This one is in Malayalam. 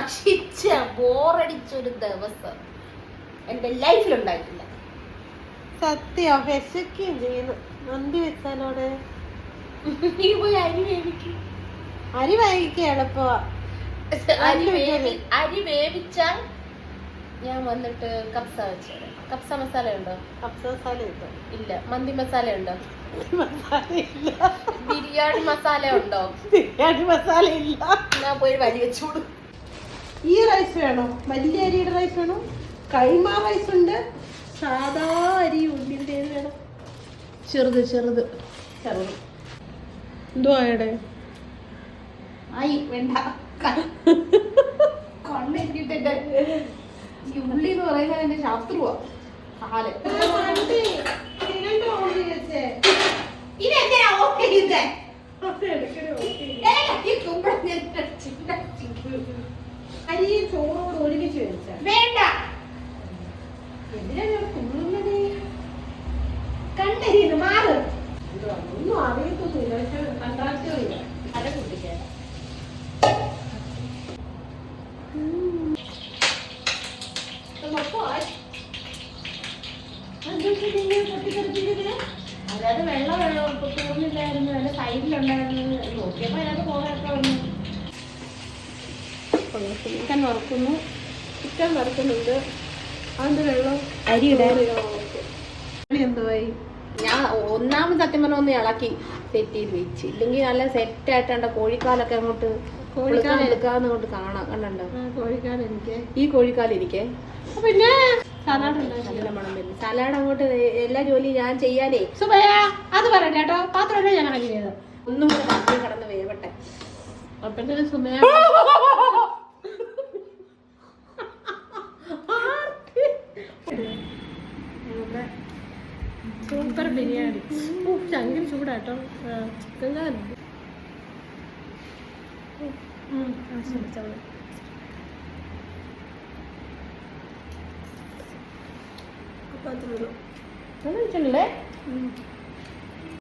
നശിച്ച ബോറടിച്ചൊരു ദിവസം എന്റെ ലൈഫിലുണ്ടായിട്ടില്ല. സത്യം വിശക്കുകയും ചെയ്യുന്നു. മന്തി വെച്ചാലോടെ നീ പോയി അരി വേവിക്കും. അരി വേവിക്കുക എളുപ്പമാ. അരി വേവിച്ചാൽ ഞാൻ വന്നിട്ട് കപ്സ വെച്ചു. കപ്സ മസാല ഉണ്ടോ? കപ്സ മസാല ഇട്ടോ? ഇല്ല. മന്തി മസാല ഉണ്ടോ? മസാല ഇല്ല. ബിരിയാണി മസാല ഉണ്ടോ? ബിരിയാണി മസാല ഇല്ല. ഞാൻ പോയി വരി വെച്ചോളൂ. ഈ റൈസ് വേണോ? വലിയ അരിയുടെ റൈസ് വേണോ? കൈമാ റൈസ് ഉണ്ട്, സാധാ അരി ഉള്ളിൻ്റെ വേണം. ചെറുത് ചെറുത് ചെറുത് എന്തോ ആയടെ ആയി വേണ്ട. കണ്ണെത്തിട്ടെ ഈ ഉള്ളി എന്ന് പറയുന്നത് എന്റെ ശാസ്ത്രമാ. കാല് ഇതെന്തിനാ ഓക്കെ ചെയ്തേ? അരിയും ചോറോട് ഒരുമിച്ച് വെച്ച വേണ്ട. എന്തിനാ തുള്ളുന്നത്? കണ്ടരിയുന്നു മാറ്. ഒന്നും അറിയത്തൊന്നുമില്ല. പക്ഷെ കണ്ടാക്ടില്ല അര കുട്ടിക്കാൻ. അതായത് വെള്ളം തോന്നില്ലായിരുന്നു. അതിന്റെ സൈഡിലുണ്ടായിരുന്നു. നോക്കിയപ്പോ അതിനകത്ത് പോകാനൊക്കെ വന്നു. ചിക്കൻ വറുക്കുന്നു. ചിക്കൻ വറുക്കുന്നുണ്ട്. അതിന്റെ വെള്ളം അരി ഇടാൻ എന്തുവായി? ഞാൻ ഒന്നാമത് സത്യം പറഞ്ഞ ഒന്ന് ഇളക്കി സെറ്റ് ചെയ്ത് വെച്ച്. ഇല്ലെങ്കിൽ നല്ല സെറ്റ് ആയിട്ടുണ്ട്. കോഴിക്കാലൊക്കെ അങ്ങോട്ട് എടുക്കാന്ന് കൊണ്ട് കാണാം. കണ്ടോ കോഴിക്കാൽ? എനിക്ക് ഈ കോഴിക്കാൽ ഇരിക്കേ. പിന്നെ സലാഡ് ഉണ്ടാക്കി. നല്ല മണം വരും. സലാഡ് അങ്ങോട്ട് എല്ലാ ജോലിയും ഞാൻ ചെയ്യാനേ. സുബയ അത് പറയട്ടെ കേട്ടോ. പാത്രമല്ല ഞാൻ കളഞ്ഞത്. ഒന്നും കൂടെ പാത്രം കടന്ന് വേവട്ടെ. അപ്പഴത്തേനും സുമയ സൂപ്പർ ബിരിയാണി. ചങ്കിന് ചൂടാട്ടോ. ചിക്കൻ കാലുണ്ട്. വെച്ചിട്ടുണ്ടല്ലേ.